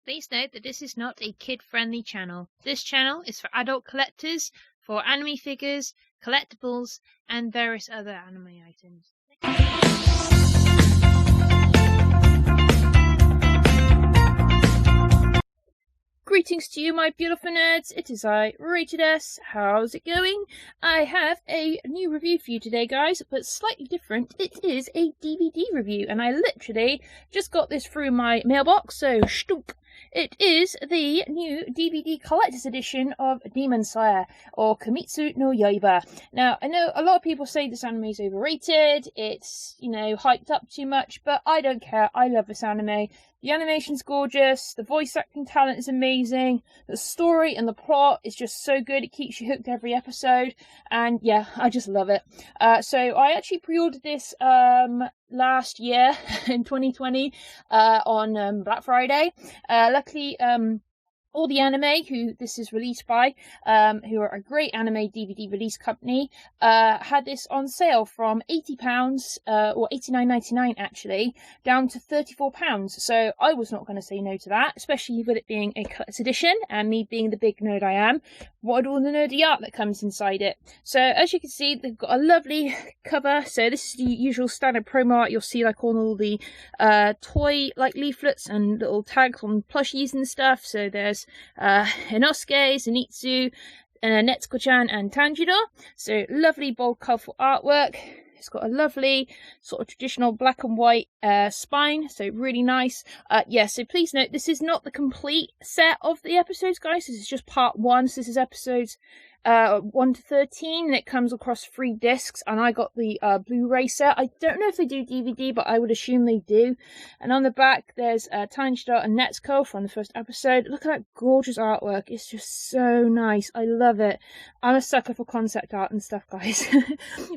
Please note that this is not a kid-friendly channel. This channel is for adult collectors, for anime figures, collectibles, and various other anime items. Greetings to you, my beautiful nerds. It is I, Rated S. How's it going? I have a new review for you today, guys, but slightly different. It is a DVD review, and I literally just got this through my mailbox, so shtoop. It is the new DVD collector's edition of Demon Slayer, or Kimetsu no Yaiba. Now, I know a lot of people say this anime is overrated, it's, hyped up too much, but I don't care. I love this anime. The animation's gorgeous, the voice acting talent is amazing, the story and the plot is just so good, it keeps you hooked every episode, and yeah, I just love it. So I actually pre-ordered this last year in 2020 on Black Friday. Luckily, all the anime who this is released by, who are a great anime DVD release company, had this on sale from £80, or £89.99 actually, down to £34. So I was not going to say no to that, especially with it being a collector's edition and me being the big nerd I am. What all the nerdy art that comes inside it. So as you can see, they've got a lovely cover. So this is the usual standard promo art you'll see, like on all the toy like leaflets and little tags on plushies and stuff. So there's Onasuke, Zunitsu, Netsuko-chan and Tanjiro. So lovely, bold, colourful artwork. It's got a lovely sort of traditional black and white spine, so really nice. So please note, this is not the complete set of the episodes, guys. This is just part 1. So this is episodes 1 to 13, and it comes across 3 discs, and I got the Blu-ray set. I don't know if they do DVD, but I would assume they do. And on the back there's Tanjiro and Netsuko from the first episode. Look at that gorgeous artwork, it's just so nice. I love it. I'm a sucker for concept art and stuff, guys.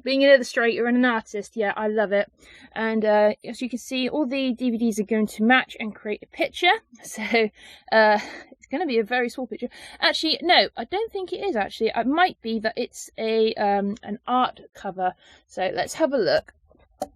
Being an illustrator and an artist, yeah, I love it. And as you can see, all the DVDs are going to match and create a picture, so it's going to be a very small picture. Actually, no, I don't think it is actually. It might be that it's a an art cover. So let's have a look.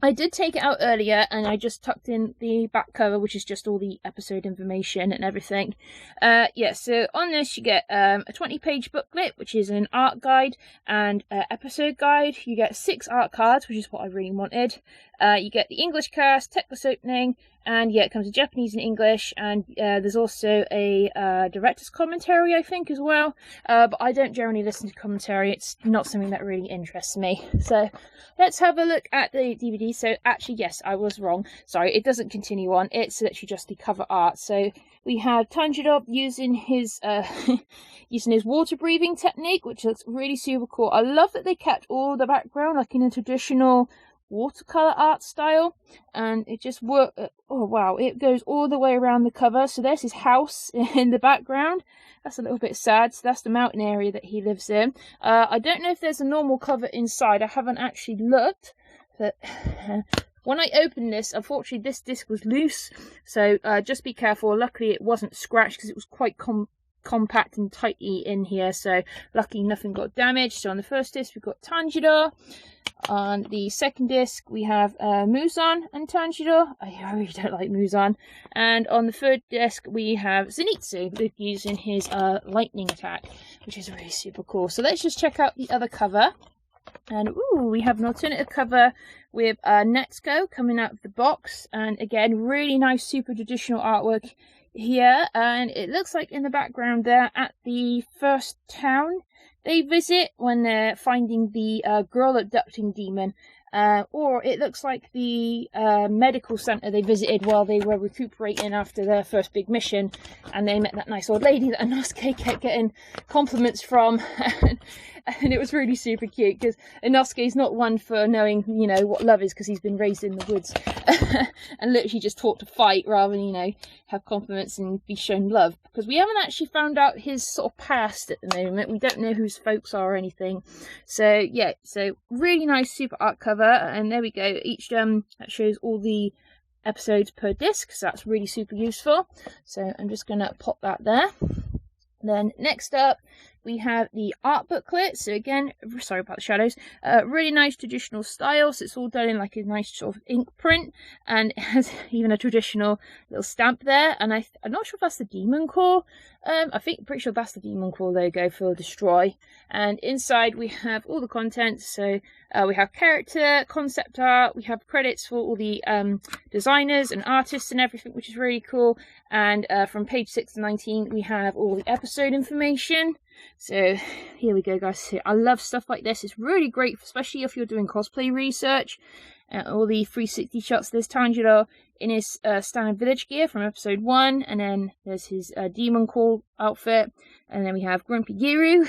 I did take it out earlier and I just tucked in the back cover, which is just all the episode information and everything. So on this you get a 20-page booklet, which is an art guide and episode guide. You get 6 art cards, which is what I really wanted. You get the English cast, text opening, and yeah, it comes in Japanese and English, and there's also a director's commentary, I think, as well. But I don't generally listen to commentary. It's not something that really interests me. So let's have a look at the DVD. So actually, yes, I was wrong. Sorry, it doesn't continue on. It's literally just the cover art. So we have Tanjiro using his water breathing technique, which looks really super cool. I love that they kept all the background like in a traditional watercolor art style, and it just worked. Oh wow, it goes all the way around the cover. So there's his house in the background. That's a little bit sad. So that's the mountain area that he lives in. I don't know if there's a normal cover inside. I haven't actually looked, but when I opened this, unfortunately this disc was loose, so just be careful. Luckily it wasn't scratched because it was quite compact and tightly in here, so luckily nothing got damaged. So on the first disc we've got Tanjiro. On the second disc we have Muzan and Tanjiro. I really don't like Muzan. And on the third disc we have Zunitsu using his lightning attack, which is really super cool. So let's just check out the other cover. And ooh, we have an alternative cover with Netsuko coming out of the box, and again really nice super traditional artwork here. And it looks like in the background they're at the first town they visit when they're finding the girl abducting demon, or it looks like the medical center they visited while they were recuperating after their first big mission, and they met that nice old lady that Onasuke kept getting compliments from. And it was really super cute because Onasuke's not one for knowing, what love is, because he's been raised in the woods and literally just taught to fight rather than, have compliments and be shown love. Because we haven't actually found out his sort of past at the moment. We don't know who his folks are or anything. So yeah, so really nice super art cover, and there we go. Each that shows all the episodes per disc, so that's really super useful. So I'm just gonna pop that there. Then next up we have the art booklet. So again, sorry about the shadows. Really nice traditional style. So it's all done in like a nice sort of ink print, and it has even a traditional little stamp there. And I'm not sure if that's the Demon Core. Pretty sure that's the Demon Core logo for Destroy. And inside we have all the content. So we have character, concept art, we have credits for all the designers and artists and everything, which is really cool. And from page 6 to 19 we have all the episode information. So here we go, guys. I love stuff like this. It's really great, especially if you're doing cosplay research. All the 360 shots. There's Tanjiro in his standard village gear from episode 1, and then there's his Demon Core outfit, and then we have Grumpy Giru.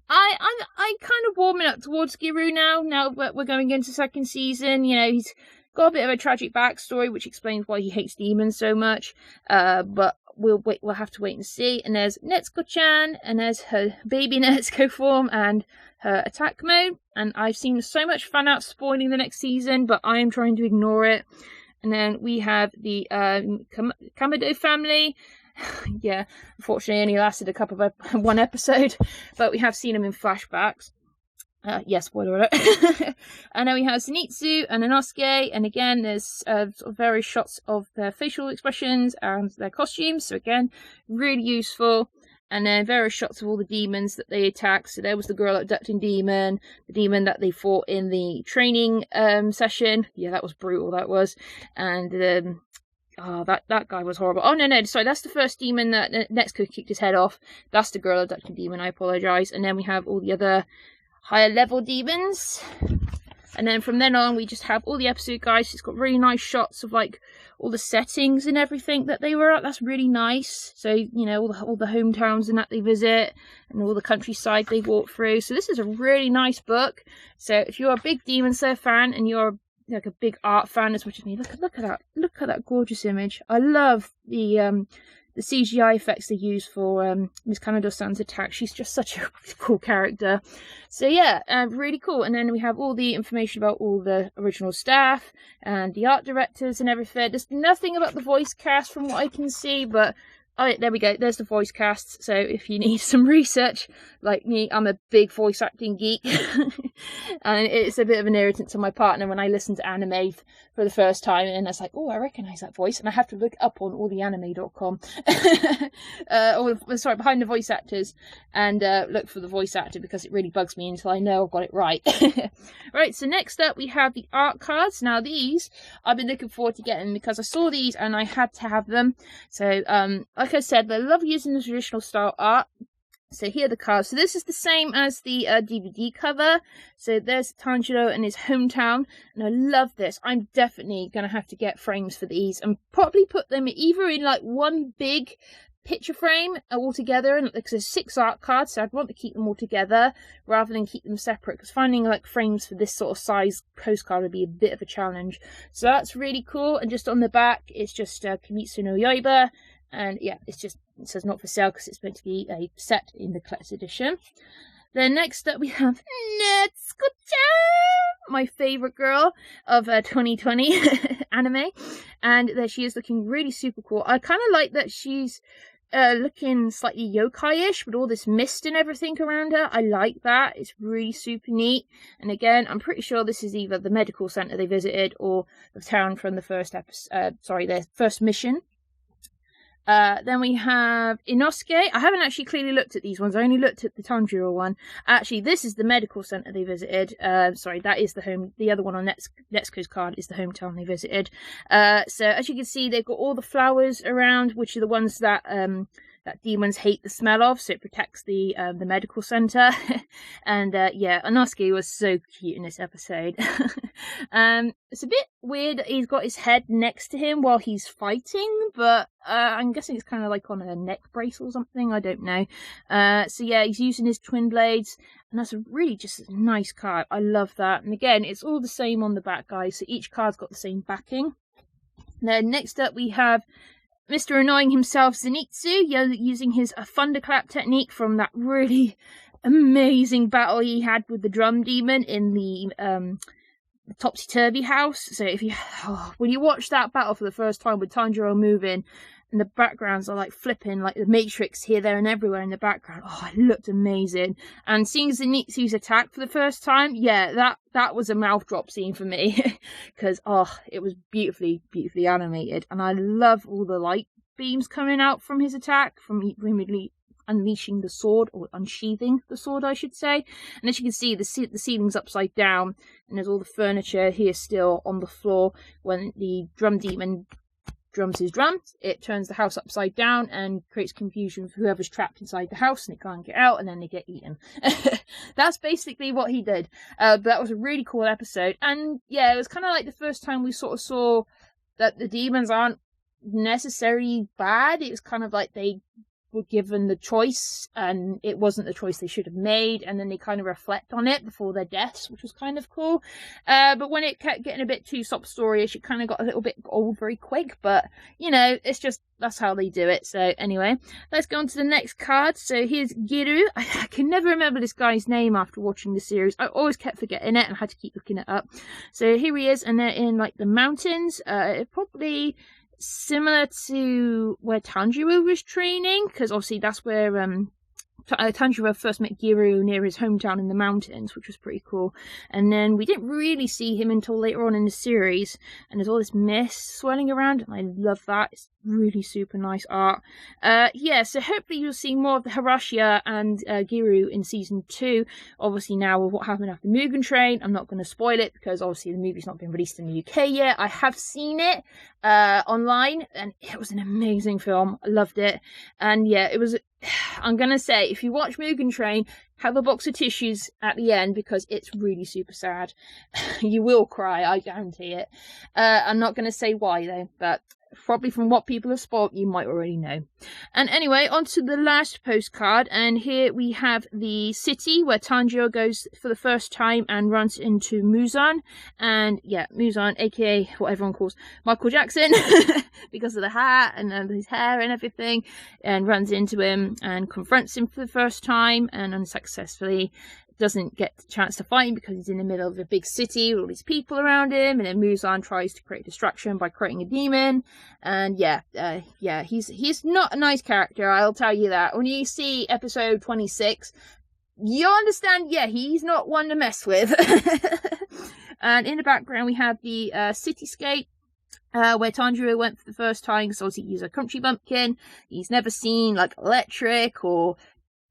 I'm kind of warming up towards Giru now that we're going into second season. You know, he's got a bit of a tragic backstory, which explains why he hates demons so much. But we'll have to wait and see. And there's Netsuko-chan, and there's her baby Netsuko form and her attack mode. And I've seen so much fan art spoiling the next season, but I am trying to ignore it. And then we have the Kamado family. Yeah, unfortunately only lasted a couple of one episode, but we have seen them in flashbacks. Yes, spoiler alert. And then we have Zunitsu and Onasuke, and again there's sort of various shots of their facial expressions and their costumes, so again, really useful. And then various shots of all the demons that they attack. So there was the girl abducting demon, the demon that they fought in the training session. Yeah, that was brutal, that was. And oh, that guy was horrible. Oh, no, sorry, that's the first demon that Netsuko kicked his head off. That's the girl abducting demon, I apologise. And then we have all the other higher level demons. And then from then on, we just have all the episode guides. It's got really nice shots of like all the settings and everything that they were at. That's really nice. So, you know, all the hometowns and that they visit, and all the countryside they walk through. So this is a really nice book. So if you're a big Demon Slayer fan and you're like a big art fan as much as me, look at that gorgeous image. I love the CGI effects they use for Miss Kanado-san's attack. She's just such a cool character. So yeah, really cool. And then we have all the information about all the original staff and the art directors and everything. There's nothing about the voice cast from what I can see, but oh, there we go. There's the voice casts. So if you need some research, like me, I'm a big voice acting geek. And it's a bit of an irritant to my partner when I listen to anime for the first time. And it's like, oh, I recognise that voice. And I have to look up on alltheanime.com. Sorry, behind the voice actors. And look for the voice actor, because it really bugs me until I know I've got it right. Right, so next up we have the art cards. Now these, I've been looking forward to getting because I saw these and I had to have them. So, like I said, I love using the traditional style art. So here are the cards. So this is the same as the DVD cover. So there's Tanjiro and his hometown. And I love this. I'm definitely going to have to get frames for these and probably put them either in like one big picture frame all together. And because there's 6 art cards, so I'd want to keep them all together rather than keep them separate. Because finding like frames for this sort of size postcard would be a bit of a challenge. So that's really cool. And just on the back, it's just Kimetsu no Yaiba. And yeah, it says not for sale because it's meant to be a set in the collector's edition. Then next up we have Netsuko-chan, my favourite girl of 2020 anime. And there she is, looking really super cool. I kind of like that she's looking slightly yokai-ish with all this mist and everything around her. I like that. It's really super neat. And again, I'm pretty sure this is either the medical centre they visited or the town from the first episode. Their first mission. Then we have Inosuke. I haven't actually clearly looked at these ones. I only looked at the Tanjiro one. Actually, this is the medical centre they visited. That is the home. The other one on Netsuko's card is the hometown they visited. So as you can see, they've got all the flowers around, which are the ones that that demons hate the smell of, so it protects the medical centre. And yeah, Onasuke was so cute in this episode. It's a bit weird that he's got his head next to him while he's fighting, but I'm guessing it's kind of like on a neck brace or something, I don't know. So yeah, he's using his twin blades, and that's really just a nice card. I love that. And again, it's all the same on the back, guys, so each card's got the same backing. Then next up we have Mr. Annoying himself, Zunitsu, using his thunderclap technique from that really amazing battle he had with the drum demon in the topsy-turvy house. So if you when you watch that battle for the first time with Tanjiro moving, and the backgrounds are like flipping, like the Matrix here, there and everywhere in the background. Oh, it looked amazing. And seeing Zenitsu's attack for the first time, yeah, that was a mouth drop scene for me. Because, oh, it was beautifully animated. And I love all the light beams coming out from his attack, from immediately unleashing the sword, or unsheathing the sword, I should say. And as you can see, the ceiling's upside down, and there's all the furniture here still on the floor. When the drum demon drums his drums, it turns the house upside down and creates confusion for whoever's trapped inside the house, and it can't get out, and then they get eaten. That's basically what he did. But that was a really cool episode, and yeah, it was kind of like the first time we sort of saw that the demons aren't necessarily bad. It was kind of like they were given the choice, and it wasn't the choice they should have made, and then they kind of reflect on it before their deaths, which was kind of cool. But when it kept getting a bit too sob storyish, it kind of got a little bit old very quick. But you know, it's just, that's how they do it. So anyway, let's go on to the next card. So here's Giru. I can never remember this guy's name after watching the series. I always kept forgetting it and had to keep looking it up. So here he is, and they're in like the mountains. Probably similar to where Tanjiro was training, because obviously that's where Tanjiro first met Giru, near his hometown in the mountains, which was pretty cool. And then we didn't really see him until later on in the series, and there's all this mist swirling around, and I love that. It's really super nice art. Yeah, so hopefully you'll see more of the Hirashia and Giru in season 2. Obviously now with what happened after Mugen Train, I'm not going to spoil it, because obviously the movie's not been released in the UK yet. I have seen it online, and it was an amazing film. I loved it. And yeah, it was, I'm going to say, if you watch Mugen Train, have a box of tissues at the end, because it's really super sad. You will cry, I guarantee it. I'm not going to say why though, but probably from what people have spoiled, you might already know. And anyway, on to the last postcard, and here we have the city where Tanjiro goes for the first time and runs into Muzan. And yeah, Muzan, aka what everyone calls Michael Jackson, because of the hat and his hair and everything, and runs into him and confronts him for the first time, and unsuccessfully doesn't get the chance to fight him because he's in the middle of a big city with all these people around him. And then Muzan tries to create distraction by creating a demon. And yeah, he's not a nice character, I'll tell you that. When you see episode 26, you understand, yeah, he's not one to mess with. And in the background we have the cityscape, where Tanjiro went for the first time, because obviously he's a country bumpkin. He's never seen like electric or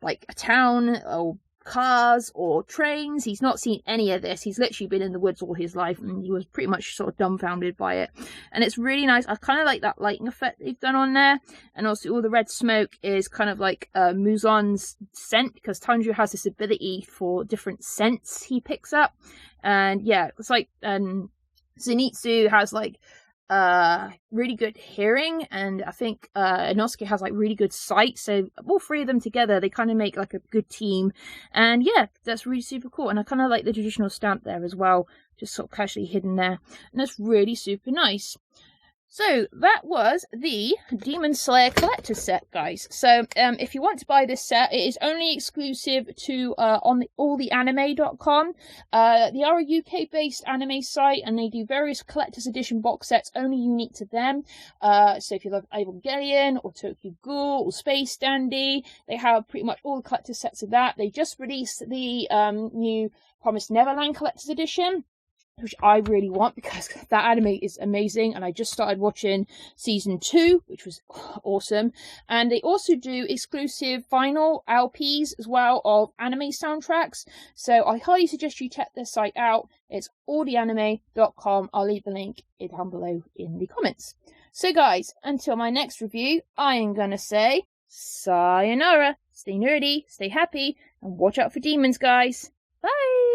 like a town or cars or trains. He's not seen any of this. He's literally been in the woods all his life, and he was pretty much sort of dumbfounded by it. And it's really nice. I kind of like that lighting effect they've done on there, and also all the red smoke is kind of like Muzan's scent, because Tanjiro has this ability for different scents he picks up. And yeah, it's like Zunitsu has like really good hearing, and I think Onasuke has like really good sight. So all three of them together, they kind of make like a good team. And yeah, that's really super cool. And I kind of like the traditional stamp there as well, just sort of casually hidden there, and that's really super nice. So that was the Demon Slayer collector set, guys. So if you want to buy this set, it is only exclusive to on alltheanime.com. They are a UK-based anime site, and they do various collector's edition box sets only unique to them. So if you love Evangelion or Tokyo Ghoul or Space Dandy, they have pretty much all the collector's sets of that. They just released the new Promised Neverland collector's edition, which I really want, because that anime is amazing, and I just started watching season 2, which was awesome. And they also do exclusive vinyl LPs as well of anime soundtracks, so I highly suggest you check their site out. It's alltheanime.com. I'll leave the link down below in the comments. So guys, until my next review, I am gonna say sayonara, stay nerdy, stay happy, and watch out for demons, guys. Bye!